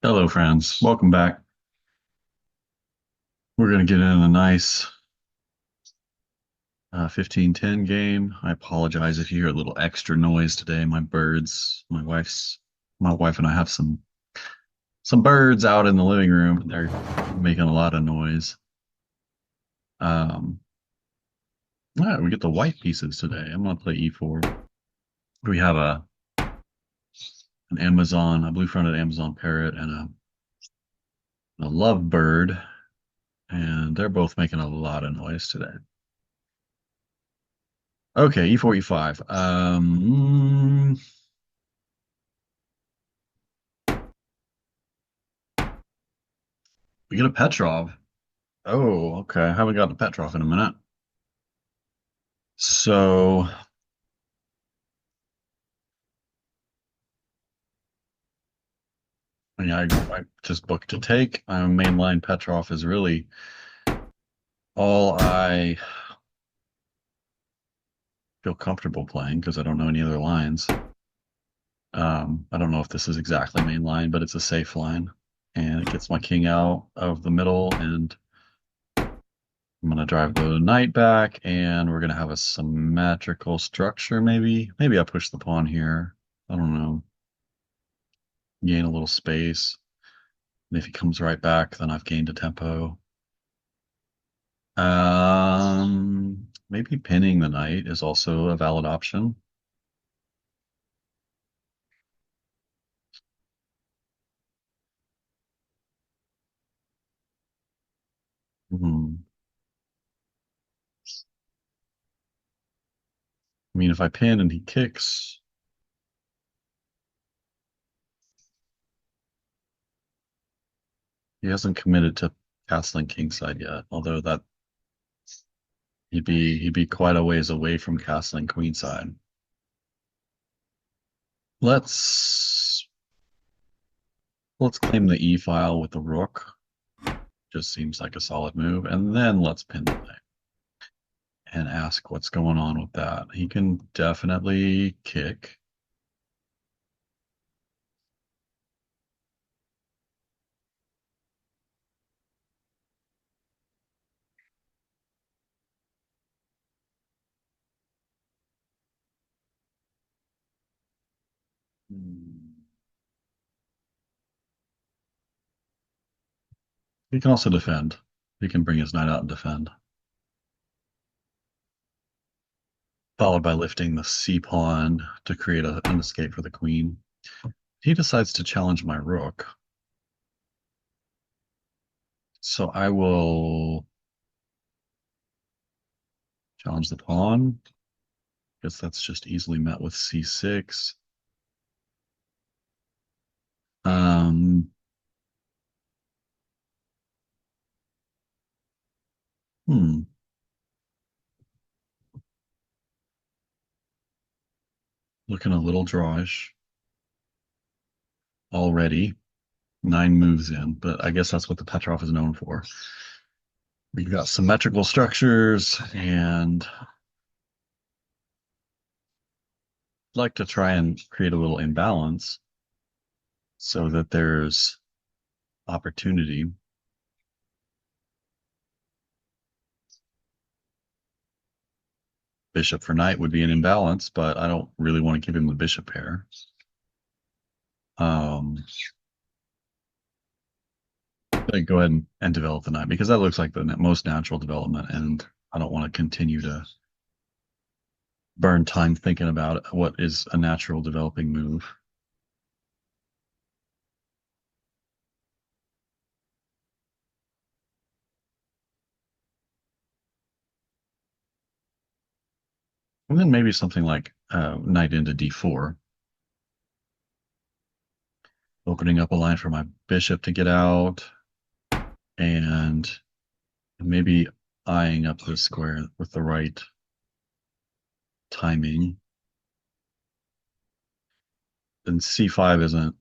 Hello, friends. Welcome back. We're going to get in a nice 15-10 game. I apologize if you hear a little extra noise today. My birds, my wife and I have some birds out in the living room. They're making a lot of noise. Um, all right, we get the white pieces today. I'm going to play E4. We have an Amazon, a blue-fronted Amazon parrot, and a lovebird, and they're both making a lot of noise today. Okay, E4, E5. We get a Petrov. Oh, okay. I haven't gotten a Petrov in a minute. So, yeah, I just booked to take. Mainline Petrov is really all I feel comfortable playing because I don't know any other lines. I don't know if this is exactly mainline, but it's a safe line. And it gets my king out of the middle, and I'm gonna drive the knight back, and we're gonna have a symmetrical structure, maybe. Maybe I push the pawn here. I don't know. Gain a little space. And if he comes right back, then I've gained a tempo. Maybe pinning the knight is also a valid option. Hmm. I mean, if I pin and he kicks, he hasn't committed to castling kingside yet. Although that he'd be quite a ways away from castling queenside. Let's let's claim the e file with the rook. Just seems like a solid move, and then let's pin the knight and ask what's going on with that. He can definitely kick. Hmm. He can also defend. He can bring his knight out and defend. Followed by lifting the c pawn to create an escape for the queen. He decides to challenge my rook. So I will challenge the pawn. Guess that's just easily met with c6. Um, hmm. Looking a little drawish already. 9 moves in, but I guess that's what the Petrov is known for. We've got symmetrical structures and like to try and create a little imbalance so that there's opportunity. Bishop for knight would be an imbalance, but I don't really want to give him the bishop pair. Um, go ahead and develop the knight because that looks like the most natural development, and I don't want to continue to burn time thinking about what is a natural developing move. And then maybe something like knight into d4, opening up a line for my bishop to get out, and maybe eyeing up the square with the right timing. And c5 isn't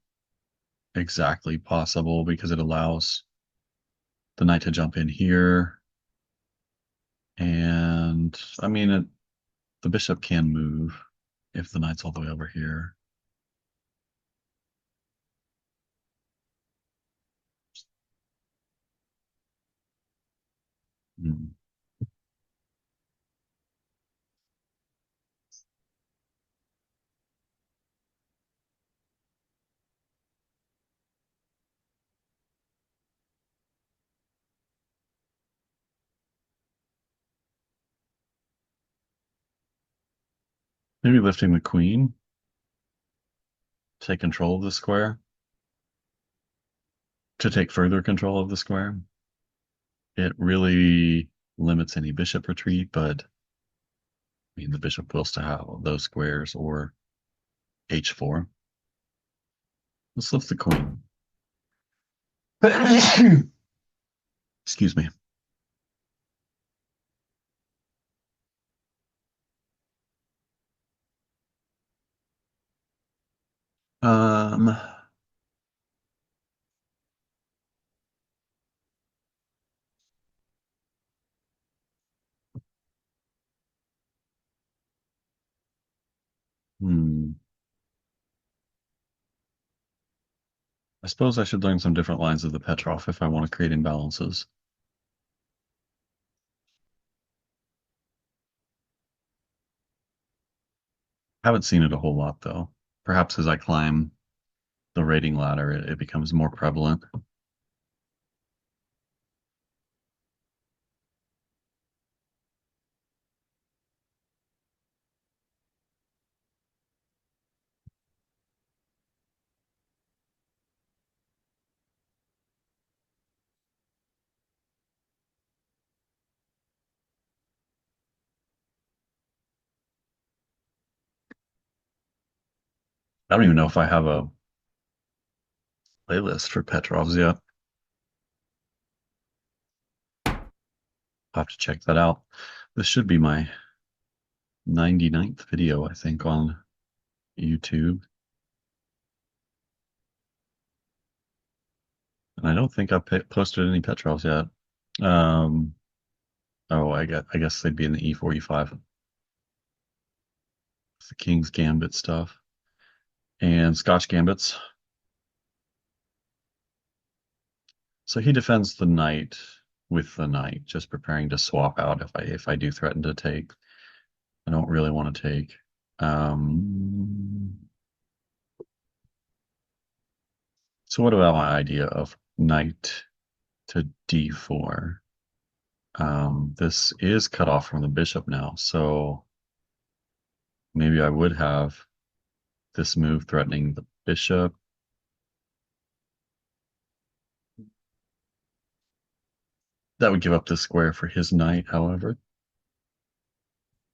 exactly possible because it allows the knight to jump in here. And I mean, the bishop can move if the knight's all the way over here. Hmm. Maybe lifting the queen, take control of the square, to take further control of the square. It really limits any bishop retreat, but I mean, the bishop will still have those squares or h4. Let's lift the queen. Excuse me. Um, hmm. I suppose I should learn some different lines of the Petrov if I want to create imbalances. Haven't seen it a whole lot though. Perhaps as I climb the rating ladder, it becomes more prevalent. I don't even know if I have a playlist for Petrovs yet. I'll have to check that out. This should be my 99th video, I think, on YouTube. And I don't think I've posted any Petrovs yet. Um, oh, I guess they'd be in the E4, E5. It's the King's Gambit stuff. And Scotch Gambits. So he defends the knight with the knight, just preparing to swap out if I do threaten to take. I don't really want to take. Um, so what about my idea of knight to d4? This is cut off from the bishop now, so maybe I would have this move threatening the bishop. That would give up this square for his knight, however.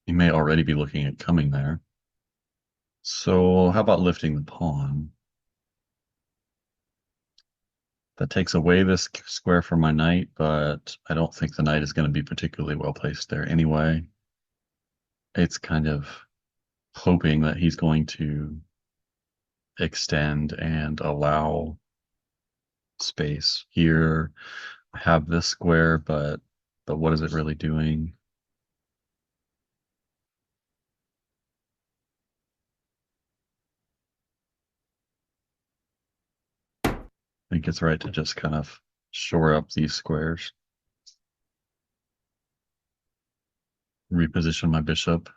He may already be looking at coming there. So how about lifting the pawn? That takes away this square from my knight, but I don't think the knight is going to be particularly well placed there anyway. It's kind of hoping that he's going to extend and allow space here. I have this square, but what is it really doing? I think it's right to just kind of shore up these squares, reposition my bishop.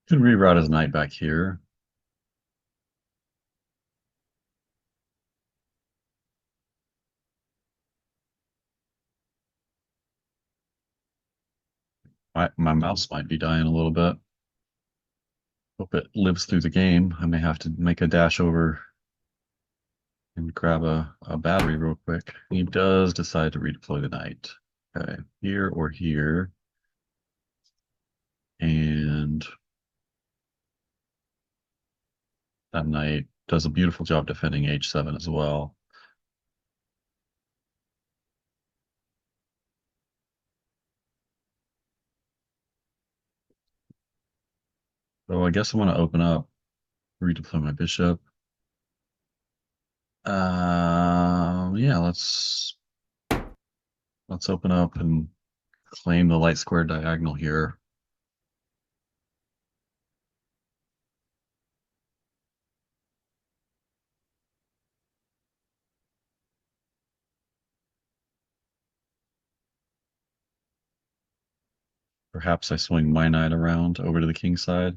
Could reroute his knight back here. My mouse might be dying a little bit. Hope it lives through the game. I may have to make a dash over and grab a battery real quick. He does decide to redeploy the knight. Okay, here or here. And that knight does a beautiful job defending h7 as well. So I guess I'm going to open up, redeploy my bishop. Yeah, let's open up and claim the light square diagonal here. Perhaps I swing my knight around over to the king side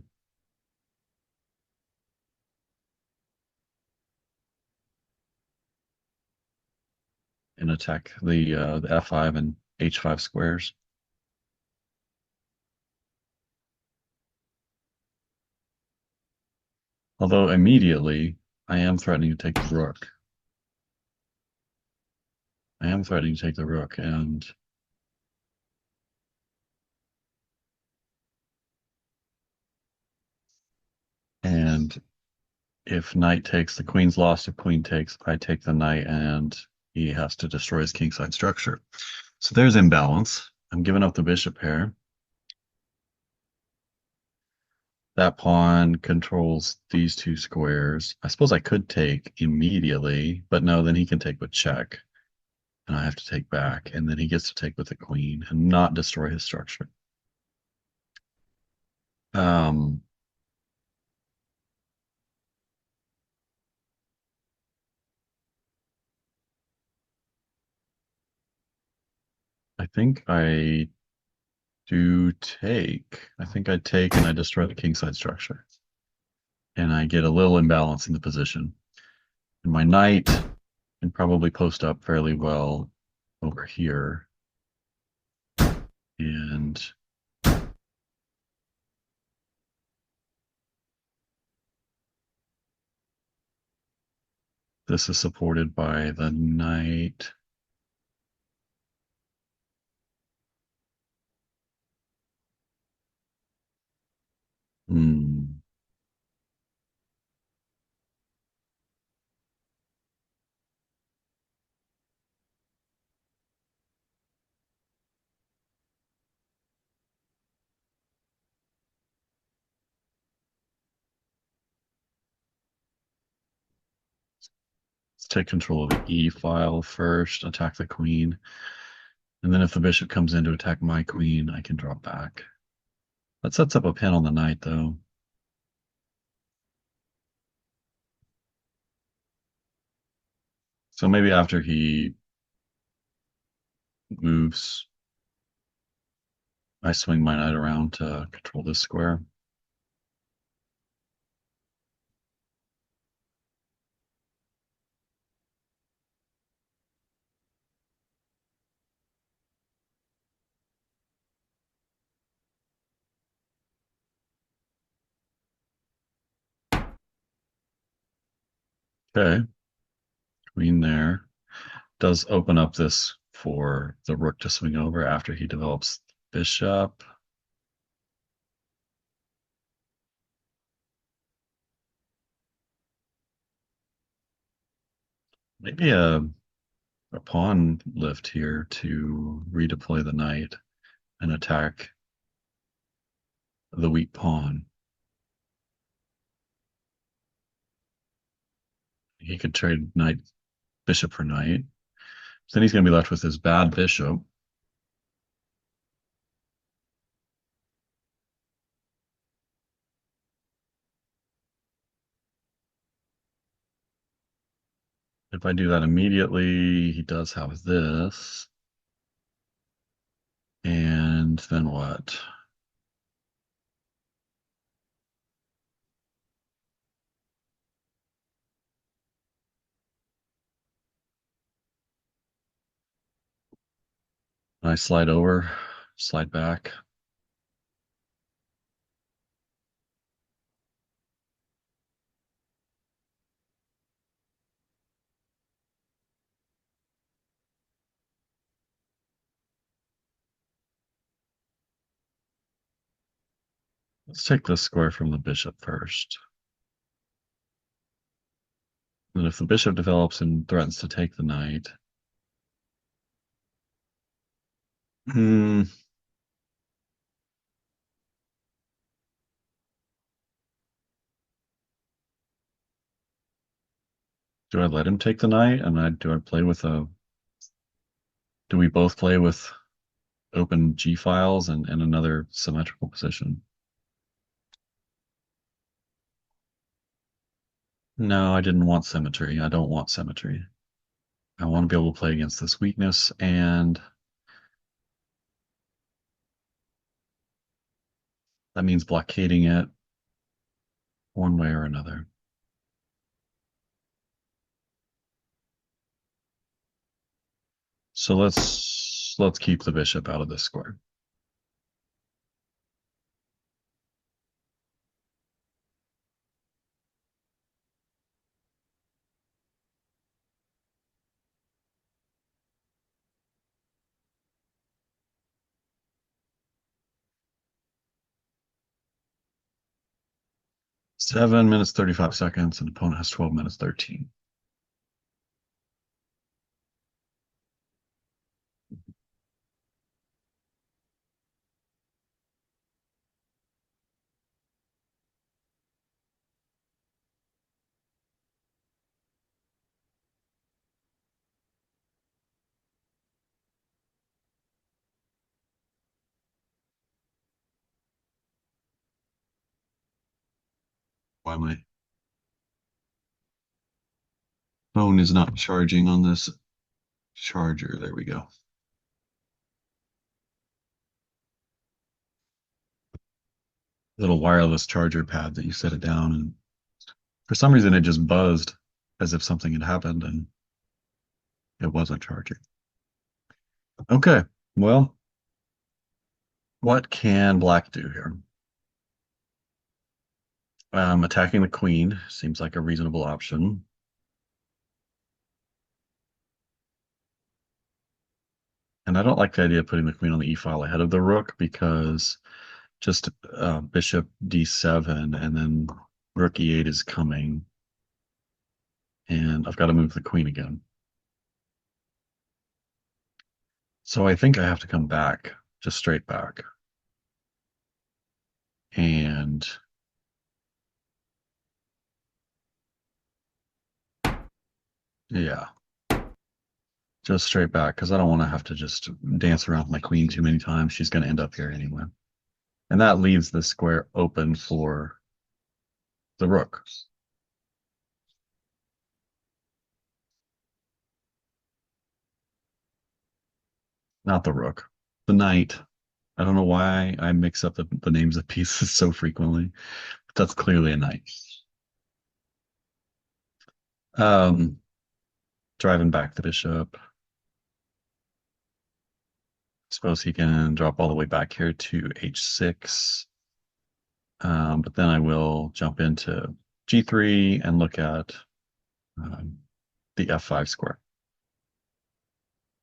and attack the f5 and h5 squares. Although immediately I am threatening to take the rook. I am threatening to take the rook, and if knight takes, the queen's lost. If queen takes, I take the knight, and he has to destroy his kingside structure. So there's imbalance. I'm giving up the bishop pair. That pawn controls these two squares. I suppose I could take immediately, but no, then he can take with check, and I have to take back, and then he gets to take with the queen and not destroy his structure. Um, I think I do take. I think I take and I destroy the kingside structure. And I get a little imbalance in the position. And my knight can probably post up fairly well over here. And this is supported by the knight. Hmm. Let's take control of the E file first, attack the queen. And then if the bishop comes in to attack my queen, I can drop back. That sets up a pin on the knight, though. So maybe after he moves, I swing my knight around to control this square. Okay, queen there. Does open up this for the rook to swing over after he develops bishop. Maybe a pawn lift here to redeploy the knight and attack the weak pawn. He could trade knight bishop for knight. Then he's going to be left with his bad bishop. If I do that immediately, he does have this. And then what? I slide over, slide back. Let's take this square from the bishop first. And if the bishop develops and threatens to take the knight, hmm, Do I let him take the knight? And do I play with a? Do we both play with open G files and another symmetrical position? No, I didn't want symmetry. I don't want symmetry. I want to be able to play against this weakness, and that means blockading it one way or another. So let's keep the bishop out of this square. 7 minutes 35 seconds, and opponent has 12 minutes 13. Why my phone is not charging on this charger? There we go. Little wireless charger pad that you set it down, and for some reason it just buzzed as if something had happened, and it wasn't charging. Okay, well, what can black do here? Attacking the queen seems like a reasonable option. And I don't like the idea of putting the queen on the e file ahead of the rook because just bishop d7 and then rook e8 is coming. And I've got to move the queen again. So I think I have to come back, just straight back. And yeah, just straight back because I don't want to have to just dance around with my queen too many times. She's going to end up here anyway. And that leaves the square open for the rook. Not the rook, the knight. I don't know why I mix up the names of pieces so frequently. But that's clearly a knight. Um, Driving back the bishop. Suppose he can drop all the way back here to h6. But then I will jump into g3 and look at um, the f5 square.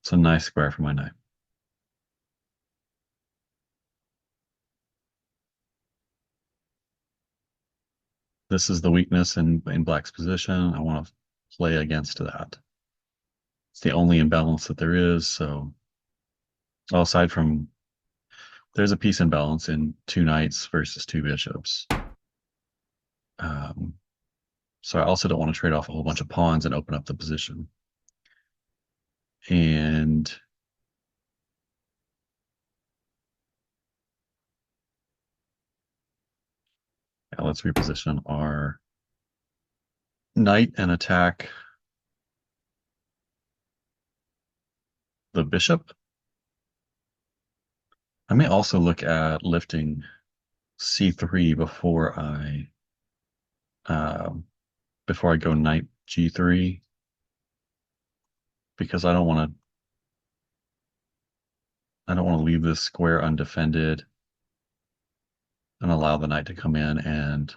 It's a nice square for my knight. This is the weakness in black's position. I want to play against that. It's the only imbalance that there is. So, well, aside from there's a piece imbalance in two knights versus two bishops. Um, so I also don't want to trade off a whole bunch of pawns and open up the position. And yeah, let's reposition our knight and attack the bishop. I may also look at lifting c3 um, before I go knight g3 because I don't want to leave this square undefended and allow the knight to come in and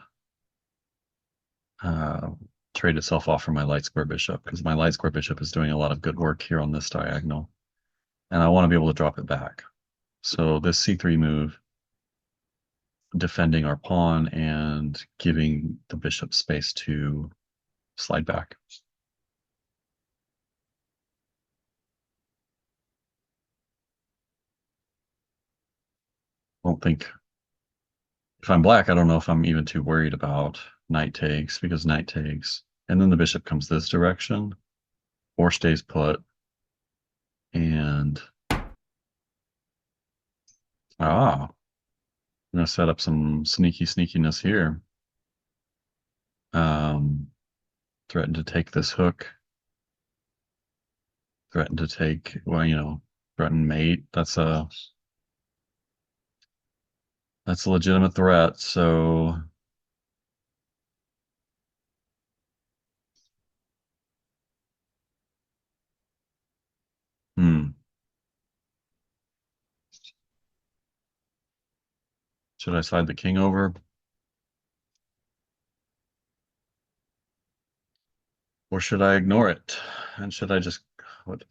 uh, trade itself off for my light square bishop because my light square bishop is doing a lot of good work here on this diagonal, and I want to be able to drop it back. So this c3 move, defending our pawn and giving the bishop space to slide back. I don't think if I'm black, I don't know if I'm even too worried about knight takes because knight takes And then the bishop comes this direction or stays put. And I'm gonna set up some sneakiness here. Um, threaten to take this hook. Threaten to take, well, threaten mate. That's a legitimate threat. So, hmm, should I slide the king over? Or should I ignore it? And should I just,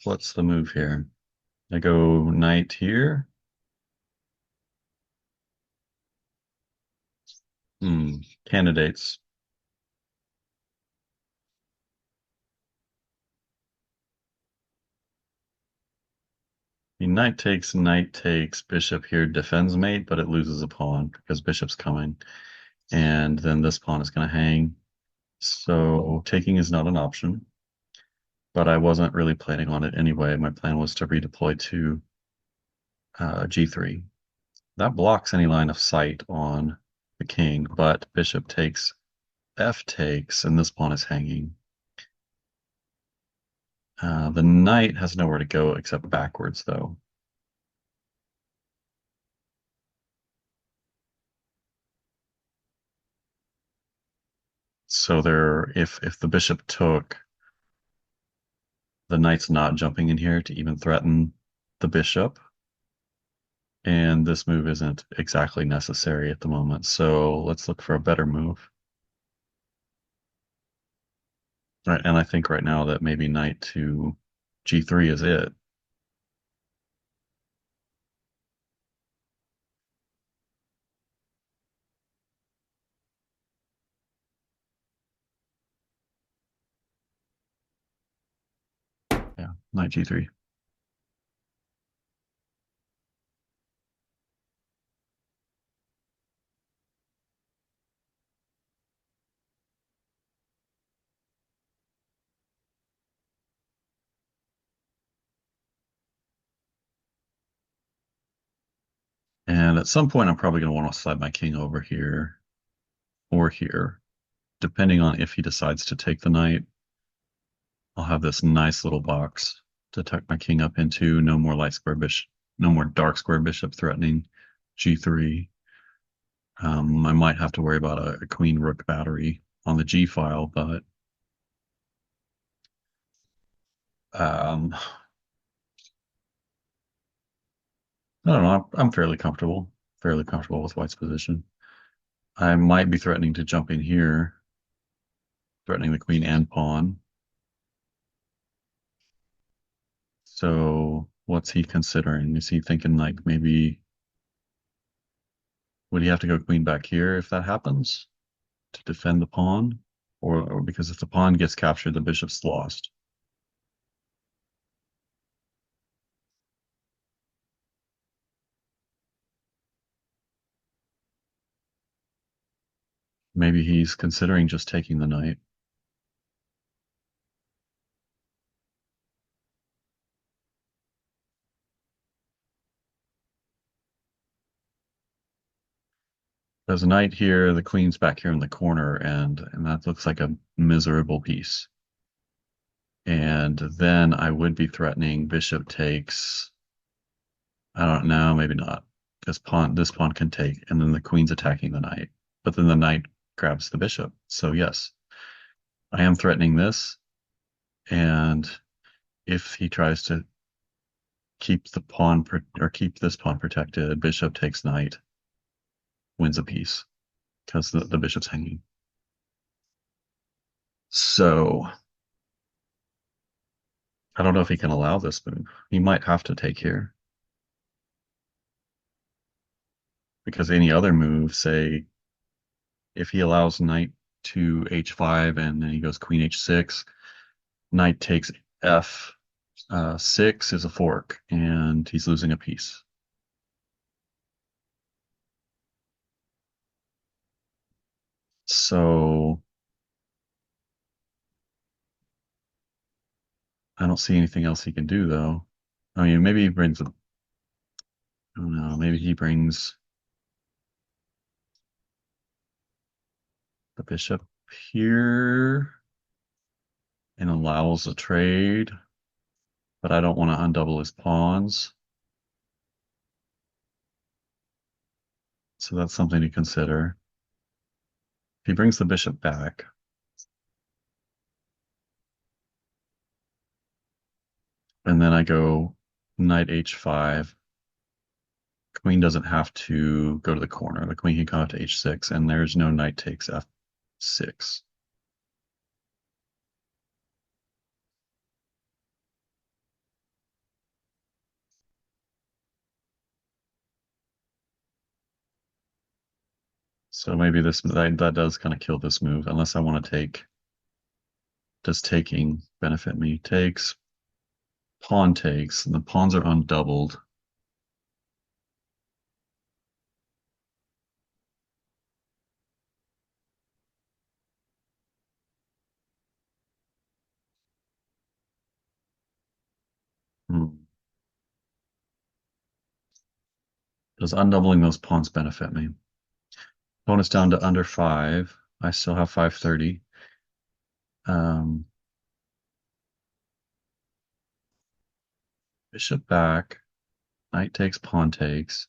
what's the move here? I go knight here. Hmm, candidates. The knight takes, bishop here defends mate, but it loses a pawn because bishop's coming. And then this pawn is going to hang. So taking is not an option, but I wasn't really planning on it anyway. My plan was to redeploy to g3. That blocks any line of sight on the king, but bishop takes, f takes, and this pawn is hanging. The knight has nowhere to go except backwards, though. So if the bishop took, the knight's not jumping in here to even threaten the bishop, and this move isn't exactly necessary at the moment. So let's look for a better move. Right, and I think right now that maybe knight to g3 is it. Yeah, knight g3. And at some point, I'm probably going to want to slide my king over here or here, depending on if he decides to take the knight. I'll have this nice little box to tuck my king up into. No more light square bishop, no more dark square bishop threatening g3. I might have to worry about a queen rook battery on the g file, but um, I don't know. I'm fairly comfortable with white's position. I might be threatening to jump in here, threatening the queen and pawn. So what's he considering? Is he thinking like maybe would he have to go queen back here if that happens to defend the pawn? Or because if the pawn gets captured, the bishop's lost. Maybe he's considering just taking the knight. There's a knight here, the queen's back here in the corner, and that looks like a miserable piece. And then I would be threatening bishop takes. I don't know, maybe not. This pawn can take, and then the queen's attacking the knight. But then the knight grabs the bishop. So yes, I am threatening this. And if he tries to keep the or keep this pawn protected, bishop takes knight, wins a piece because the bishop's hanging. So I don't know if he can allow this move. He might have to take here because any other move, say if he allows knight to h5 and then he goes queen h6, knight takes f6 is a fork and he's losing a piece. So I don't see anything else he can do though. I mean, maybe he brings a, I don't know, maybe he brings the bishop here and allows a trade, but I don't want to undouble his pawns. So that's something to consider. If he brings the bishop back, and then I go knight h5, queen doesn't have to go to the corner. The queen can come up to h6, and there's no knight takes f6. So maybe that does kind of kill this move, unless I want to take. Does taking benefit me? Takes, pawn takes, and the pawns are undoubled. Hmm. Does undoubling those pawns benefit me? Bonus down to under 5. I still have 530. Um, Bishop back. Knight takes, pawn takes.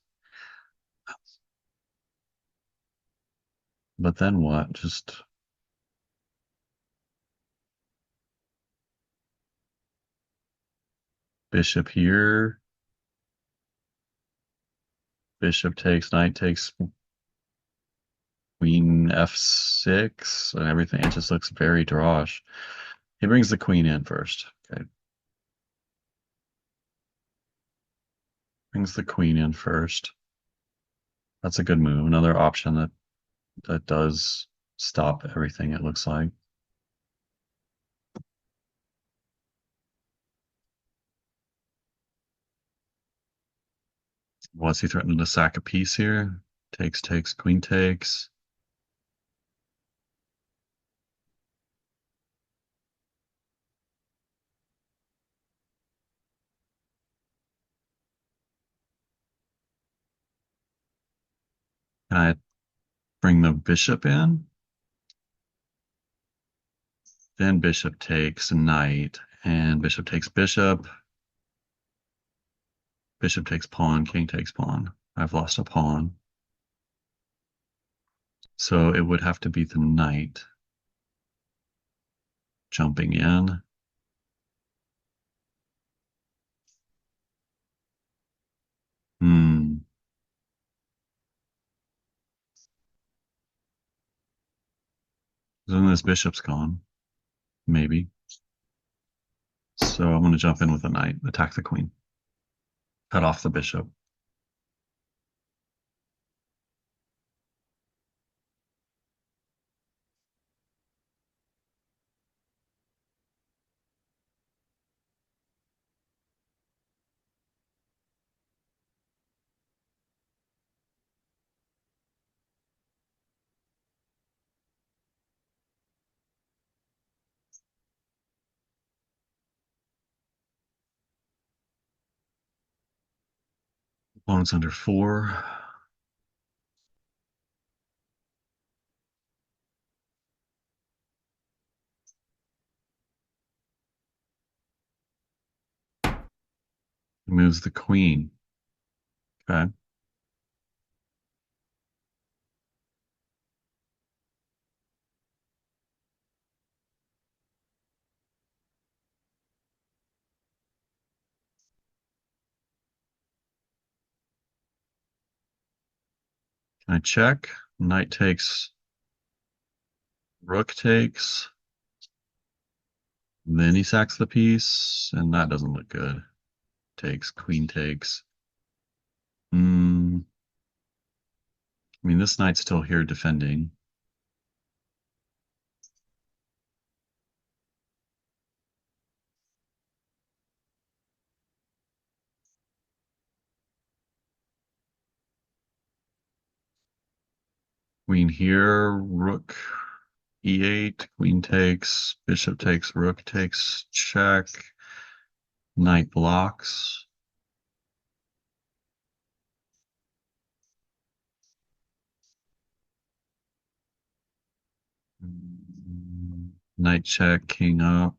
But then what? Just bishop here. Bishop takes, knight takes, queen f6, and everything. It just looks very drawish. He brings the queen in first. Okay. Brings the queen in first. That's a good move. Another option that does stop everything, it looks like. What's he threatening to sack a piece here? Takes, takes, queen takes. Can I bring the bishop in? Then bishop takes knight, and bishop takes bishop. Bishop takes pawn, king takes pawn. I've lost a pawn. So it would have to be the knight jumping in. Hmm. Then this bishop's gone. Maybe. So I'm going to jump in with a knight, attack the queen, cut off the bishop. Opponent's under 4. Moves the queen. Okay. Can I check? Knight takes, rook takes. Then he sacks the piece, and that doesn't look good. Takes, queen takes. Hmm. I mean, this knight's still here defending. Queen here, rook e8, queen takes, bishop takes, rook takes, check. Knight blocks. Knight check, king up.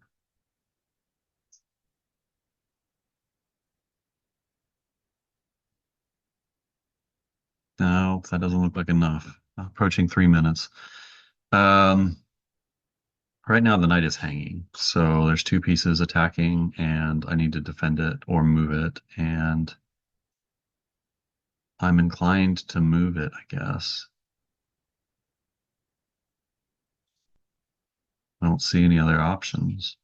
No, that doesn't look like enough. Approaching 3 minutes. Um, right now the knight is hanging, so there's two pieces attacking, and I need to defend it or move it, and I'm inclined to move it, I guess. I don't see any other options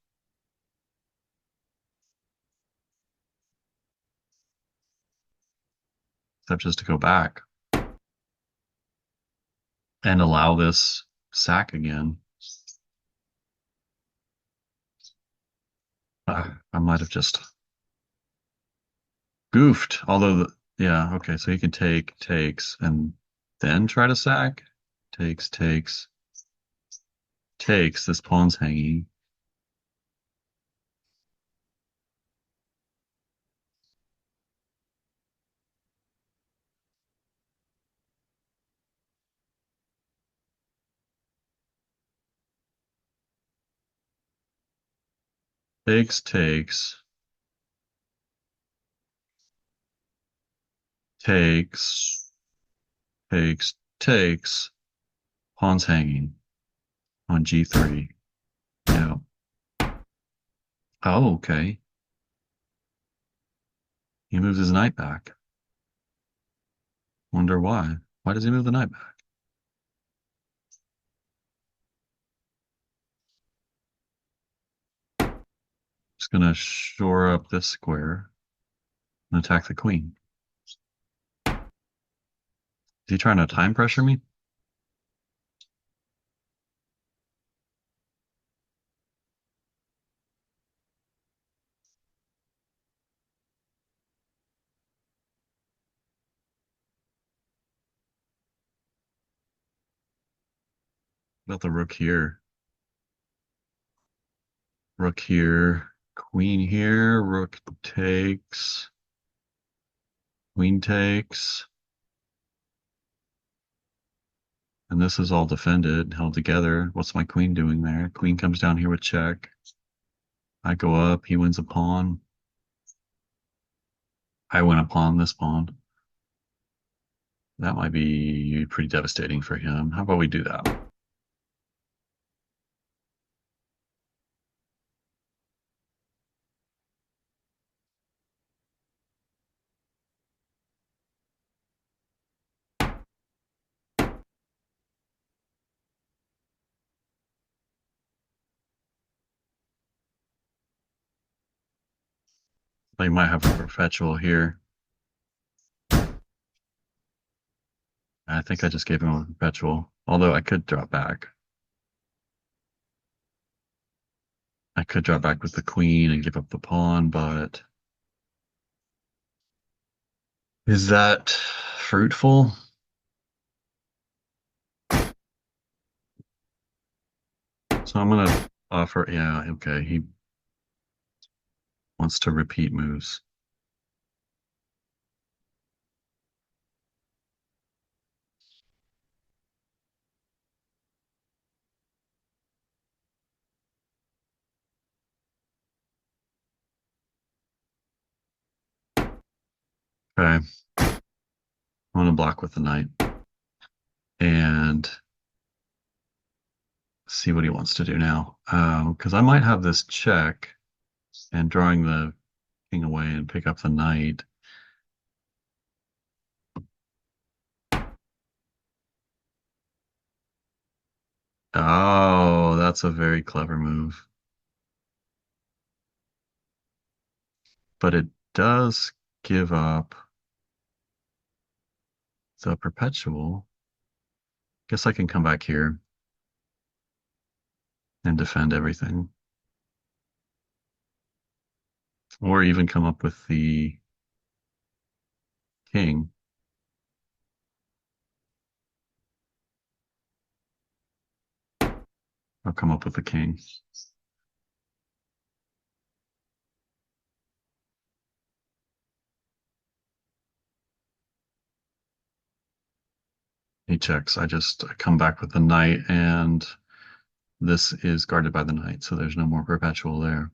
except just to go back and allow this sack again. I might have just goofed. Yeah, okay, so he can take, takes, and then try to sack. Takes, takes, takes. This pawn's hanging. Takes, takes, takes, takes, takes. Pawn's hanging on G3. Yeah. Oh, okay. He moves his knight back. Wonder why. Why does he move the knight back? Just gonna shore up this square and attack the queen. Is he trying to time pressure me? About the rook here. Rook here. Queen here. Rook takes. Queen takes. And this is all defended, held together. What's my queen doing there? Queen comes down here with check. I go up. He wins a pawn. I win a pawn, this pawn. That might be pretty devastating for him. How about we do that? They might have a perpetual here. I think I just gave him a perpetual. Although I could drop back. I could drop back with the queen and give up the pawn, but is that fruitful? So I'm gonna offer, yeah, okay. He wants to repeat moves. Okay. I'm gonna block with the knight and see what he wants to do now. Because I might have this check and drawing the king away and pick up the knight. Oh, that's a very clever move. But it does give up the perpetual. Guess I can come back here and defend everything. Or even come up with the king. I'll come up with the king. He checks. I just come back with the knight, and this is guarded by the knight, so there's no more perpetual there.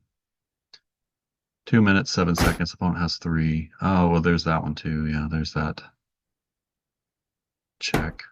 2 minutes, 7 seconds. Opponent has three. Oh, well, there's that one too. Yeah, there's that. Check.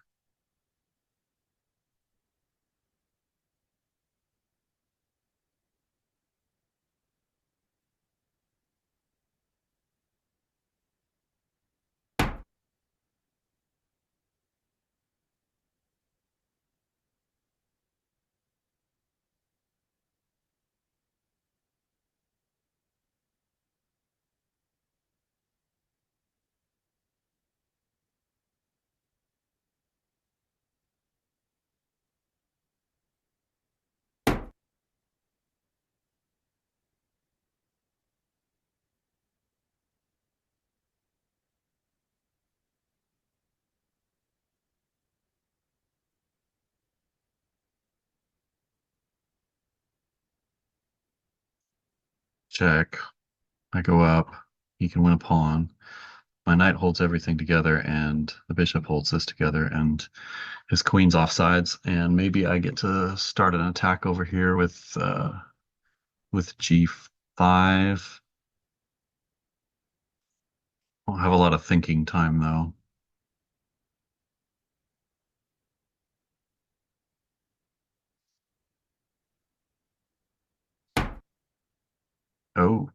Check. I go up. He can win a pawn. My knight holds everything together, and the bishop holds this together, and his queen's offsides. And maybe I get to start an attack over here with g5. I'll have a lot of thinking time though. Oh,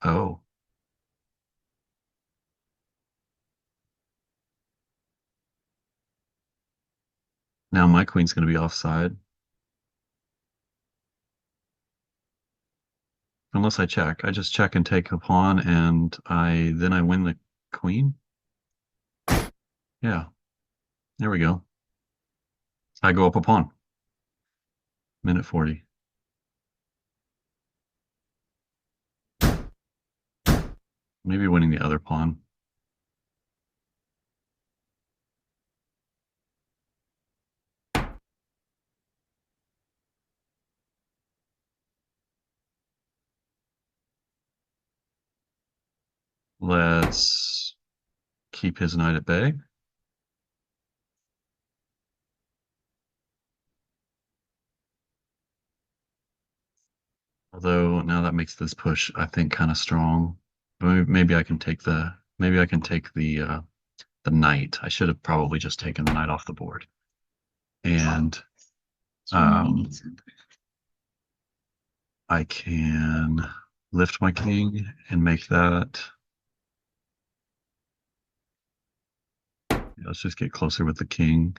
oh. Now my queen's going to be offside. Unless I check. I just check and take a pawn, and I win the queen. Yeah, there we go. I go up a pawn. Minute 40. Maybe winning the other pawn. Let's keep his knight at bay. Although now that makes this push, I think, kind of strong. Maybe I can take the knight. I should have probably just taken the knight off the board. And um, I can lift my king and make that. Let's just get closer with the king.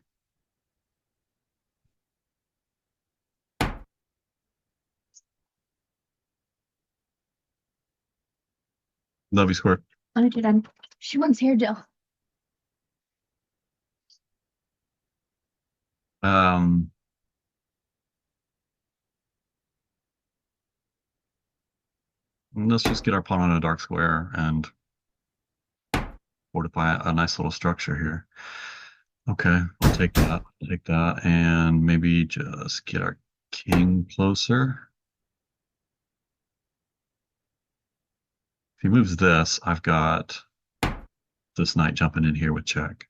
Love you, Squirt. I did. She wants hair gel. Um, let's just get our pawn on a dark square and fortify a nice little structure here. Okay, I'll take that. Take that, and maybe just get our king closer. If he moves this, I've got this knight jumping in here with check.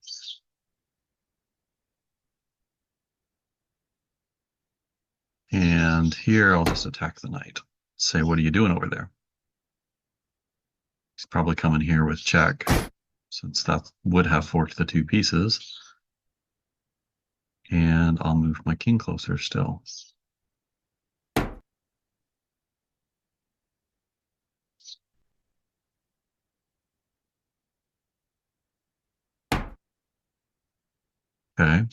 And here I'll just attack the knight. Say, what are you doing over there? He's probably coming here with check, since that would have forked the two pieces. And I'll move my king closer still. Okay.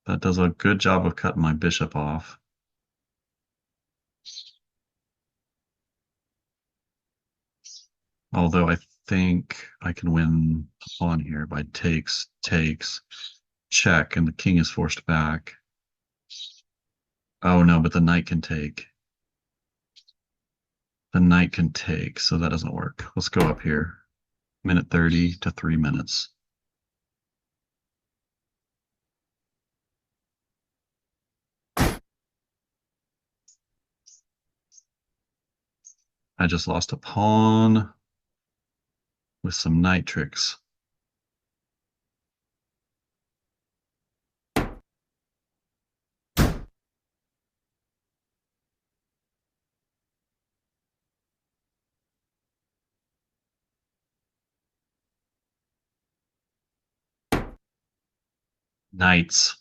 That does a good job of cutting my bishop off. Although I think I can win a pawn here by takes, check, and the king is forced back. Oh no, but the knight can take. The knight can take, so that doesn't work. Let's go up here. Minute 30 to 3 minutes. I just lost a pawn with some knight tricks. Knights.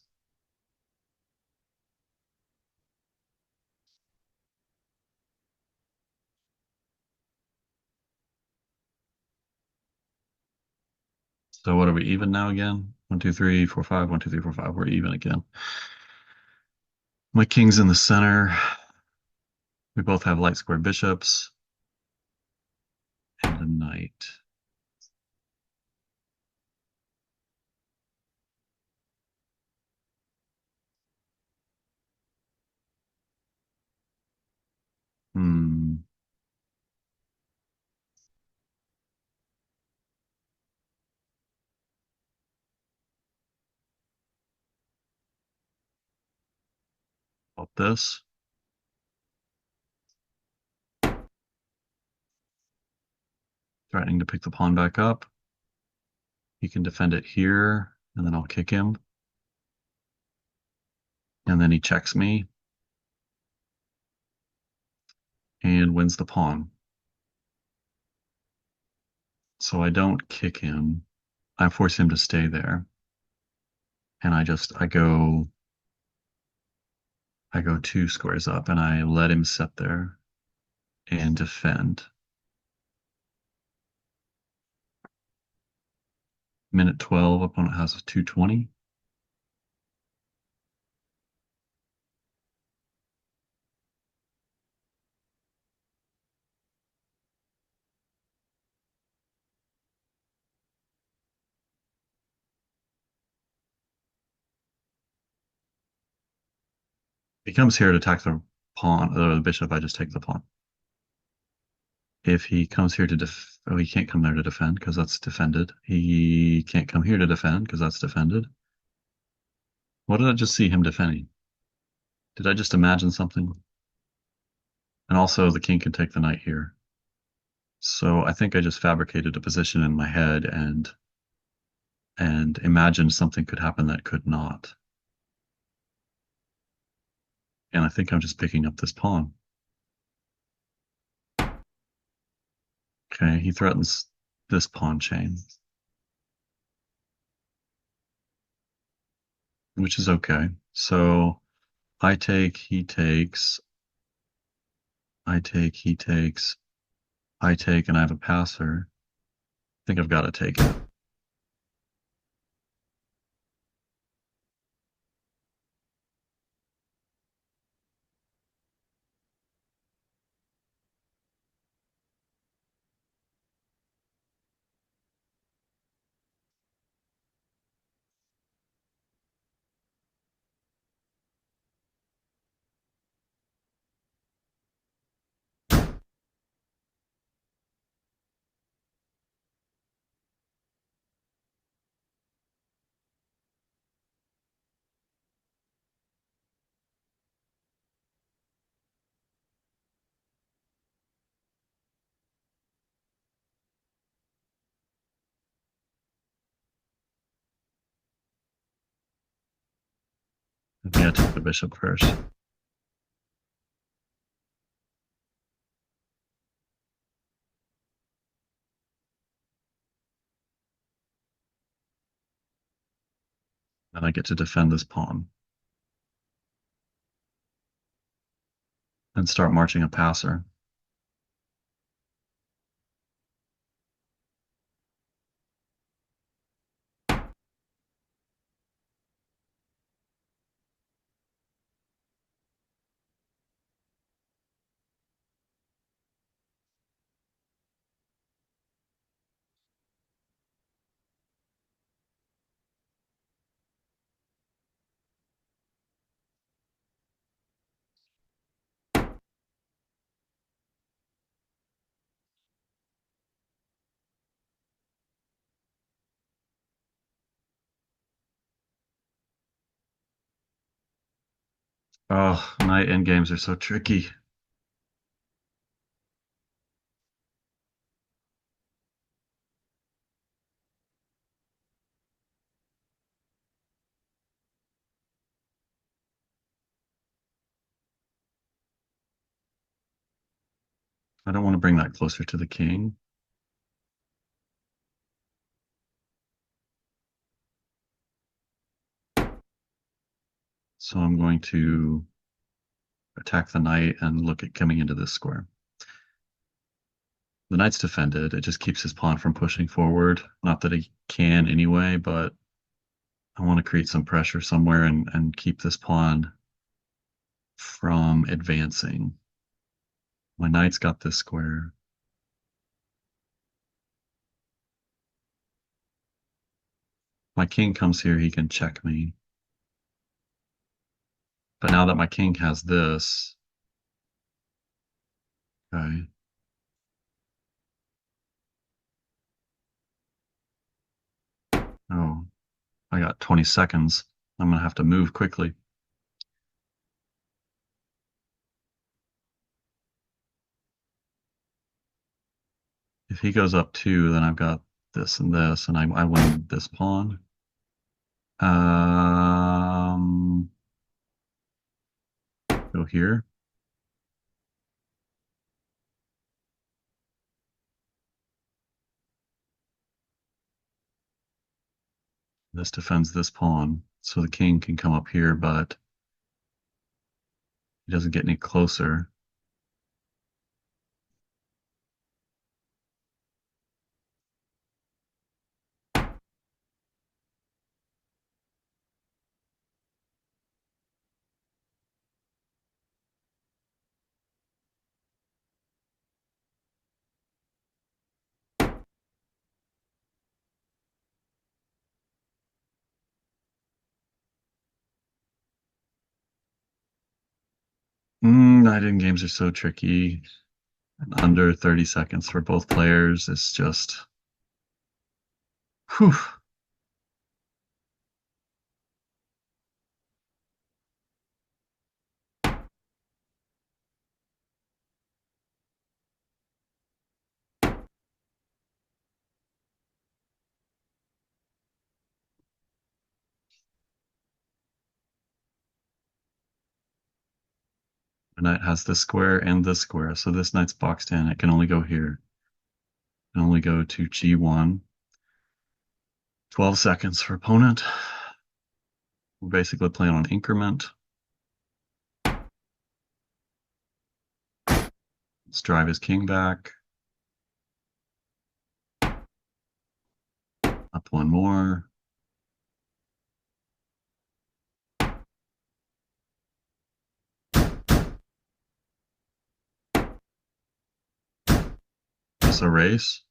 So what are we even now again? 1, 2, 3, 4, 5. 1, 2, 3, 4, 5. We're even again. My king's in the center. We both have light square bishops and a knight. Hmm. About this. Threatening to pick the pawn back up. He can defend it here, and then I'll kick him. And then he checks me and wins the pawn. So I don't kick him. I force him to stay there. And I go 2 squares up and I let him sit there and defend. Minute 12, opponent has a 220. He comes here to attack the pawn or the bishop, I just take the pawn. If he comes here to oh, he can't come there to defend because that's defended. He can't come here to defend because that's defended. What did I just see him defending? Did I just imagine something? And also the king can take the knight here. So I think I just fabricated a position in my head and imagined something could happen that could not. And I think I'm just picking up this pawn. Okay, he threatens this pawn chain, which is okay. So I take, he takes, I take, he takes, I take, and I have a passer. I think I've got to take it. I think I take the bishop first. Then I get to defend this pawn and start marching a passer. Oh, knight endgames are so tricky. I don't want to bring that closer to the king. So I'm going to attack the knight and look at coming into this square. The knight's defended. It just keeps his pawn from pushing forward. Not that he can anyway, but I want to create some pressure somewhere and keep this pawn from advancing. My knight's got this square. My king comes here, he can check me. But now that my king has this, okay. Oh, I got 20 seconds. I'm gonna have to move quickly. If he goes up two, then I've got this, and I win this pawn. Um, Go here. This defends this pawn, so the king can come up here, but he doesn't get any closer. Night in games are so tricky. And under 30 seconds for both players. It's just, whew. The knight has this square and this square, so this knight's boxed in. It can only go here. It can only go to G1. 12 seconds for opponent. We're basically playing on increment. Let's drive his king back. Up one more. Just a race.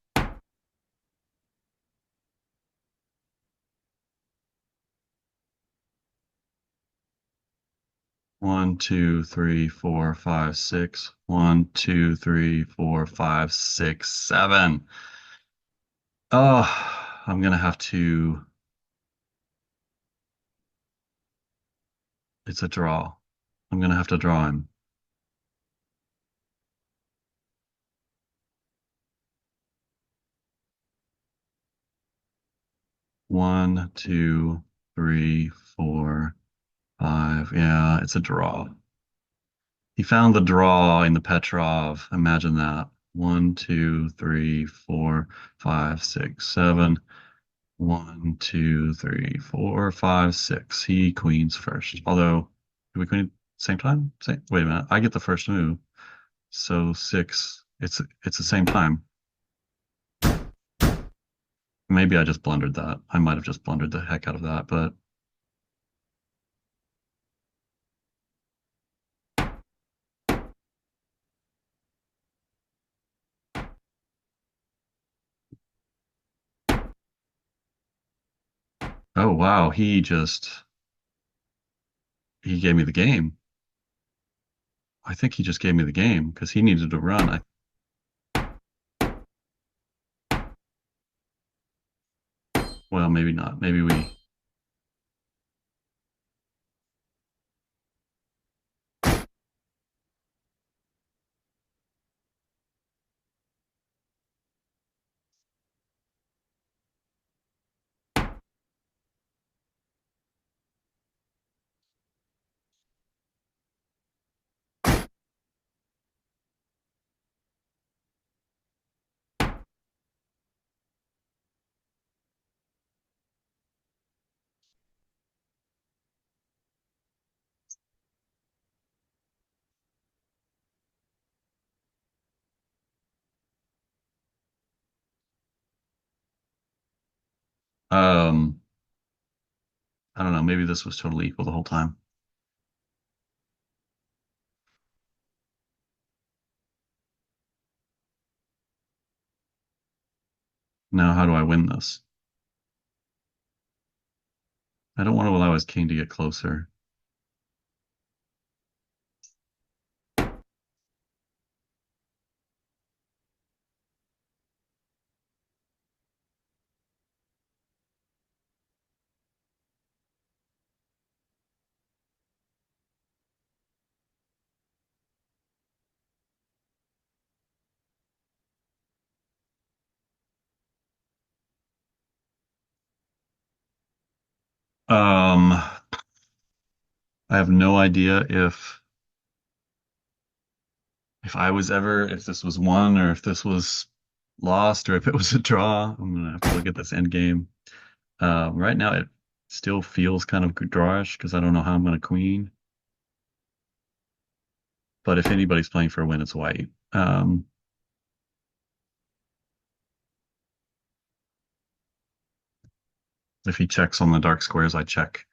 One, two, three, four, five, six. One, two, three, four, five, six, seven. Oh, I'm gonna have to. It's a draw. I'm gonna have to draw him. One, two, three, four, five. Yeah, it's a draw. He found the draw in the Petrov. Imagine that. One, two, three, four, five, six, seven. One, two, three, four, five, six. He queens first. Although, do we queen at the same time? Wait a minute. I get the first move. So six. It's the same time. Maybe I just blundered that. I might have just blundered the heck out of that, but oh wow, he gave me the game. I think he just gave me the game because he needed to run. Well, maybe not. Maybe we. I don't know, maybe this was totally equal the whole time. Now, how do I win this? I don't want to allow his king to get closer. Um, I have no idea if I was ever, if this was won or if this was lost or if it was a draw. I'm gonna have to look at this end game. Right now, it still feels kind of drawish because I don't know how I'm gonna queen. But if anybody's playing for a win, it's white. If he checks on the dark squares, I check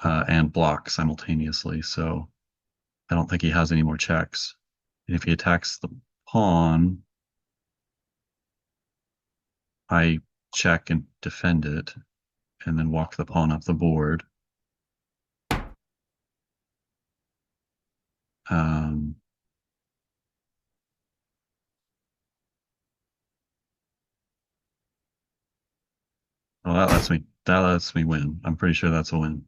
and block simultaneously. So I don't think he has any more checks. And if he attacks the pawn, I check and defend it, and then walk the pawn up the board. Um, well, that lets me win. I'm pretty sure that's a win.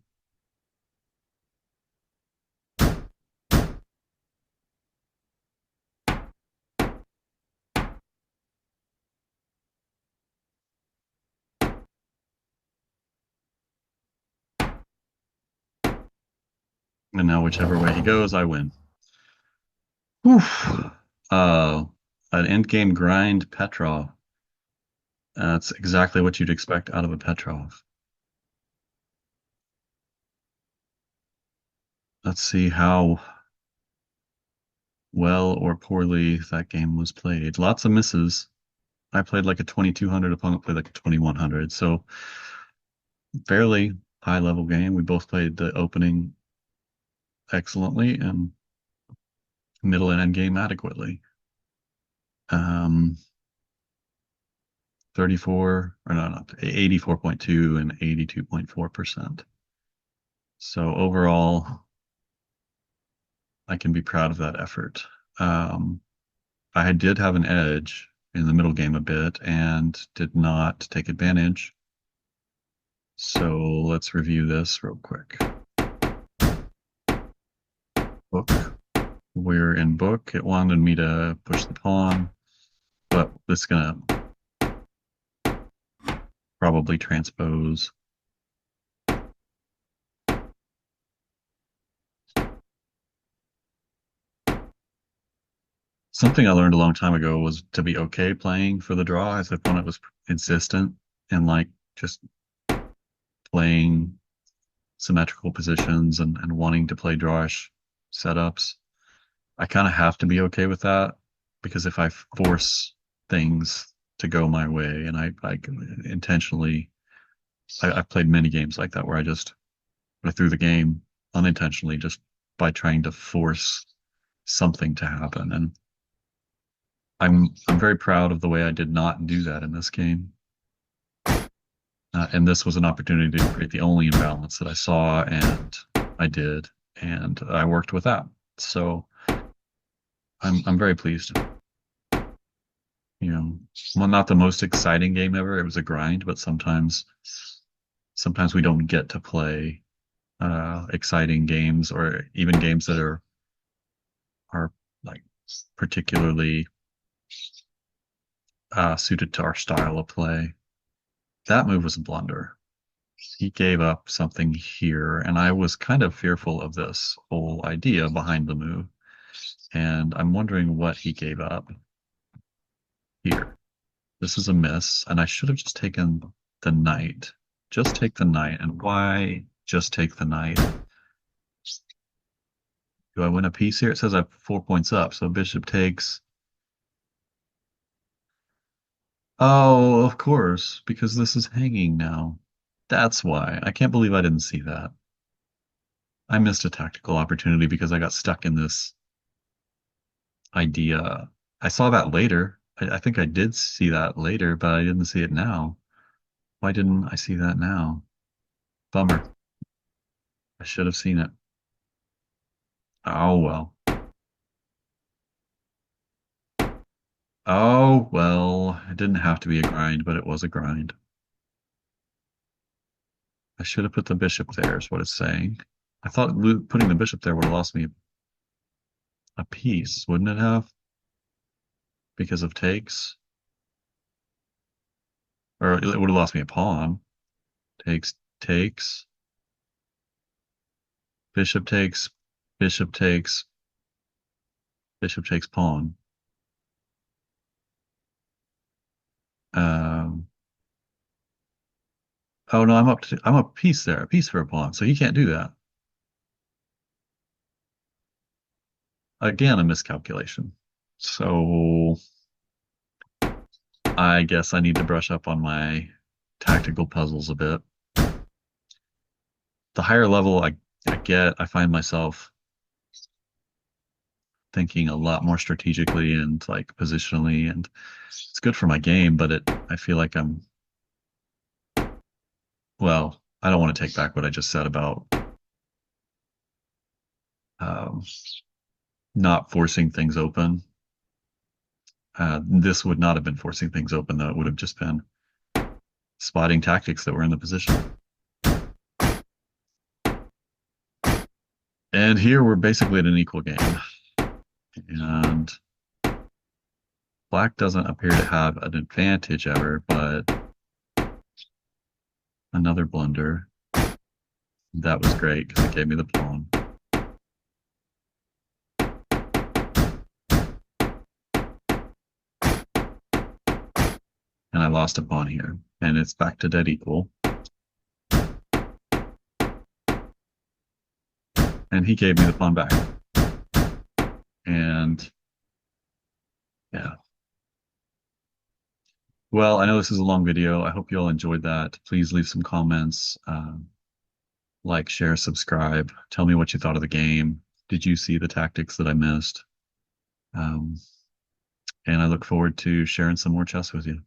And now whichever way he goes, I win. Oof. Uh, an endgame grind Petrov. That's exactly what you'd expect out of a Petrov. Let's see how well or poorly that game was played. Lots of misses. I played like a 2200, opponent played like a 2100. So fairly high level game. We both played the opening excellently and middle and end game adequately. Um, 34 or no, 84.2 and 82.4%. So overall, I can be proud of that effort. Um, I did have an edge in the middle game a bit and did not take advantage. So let's review this real quick. Book. We're in book. It wanted me to push the pawn, but this is gonna probably transpose. Something I learned a long time ago was to be okay playing for the draw if the opponent was insistent and like just playing symmetrical positions and wanting to play drawish setups. I kind of have to be okay with that because if I force things to go my way and I intentionally, I've played many games like that where I threw the game unintentionally just by trying to force something to happen. And I'm very proud of the way I did not do that in this game. And this was an opportunity to create the only imbalance that I saw, and I did, and I worked with that. So I'm very pleased. You know, well, not the most exciting game ever. It was a grind, but sometimes we don't get to play exciting games or even games that are like particularly suited to our style of play. That move was a blunder. He gave up something here, and I was kind of fearful of this whole idea behind the move. And I'm wondering what he gave up here. This is a miss, and I should have just taken the knight. Just take the knight. And why just take the knight? Do I win a piece here? It says I have 4 points up, so bishop takes. Oh, of course, because this is hanging now. That's why. I can't believe I didn't see that. I missed a tactical opportunity because I got stuck in this idea. I saw that later. I think I did see that later, but I didn't see it now. Why didn't I see that now? Bummer. I should have seen it. Oh well. Oh well. It didn't have to be a grind, but it was a grind. I should have put the bishop there, is what it's saying. I thought putting the bishop there would have lost me a piece, wouldn't it have? Because of takes? Or it would have lost me a pawn. Takes, takes, bishop takes, bishop takes, bishop takes pawn. Um, oh no, I'm up a piece there, a piece for a pawn, so he can't do that. Again, a miscalculation. So I guess I need to brush up on my tactical puzzles a bit. The higher level I get, I find myself thinking a lot more strategically and like positionally, and it's good for my game, but I feel like well, I don't want to take back what I just said about um, not forcing things open. This would not have been forcing things open, though. It would have just been spotting tactics that were in the position. And here we're basically at an equal game. And black doesn't appear to have an advantage ever, but another blunder. That was great because it gave me the pawn. And I lost a pawn here. And it's back to dead equal. And he gave me the pawn back. And yeah. Well, I know this is a long video. I hope you all enjoyed that. Please leave some comments. Like, share, subscribe. Tell me what you thought of the game. Did you see the tactics that I missed? Um, and I look forward to sharing some more chess with you.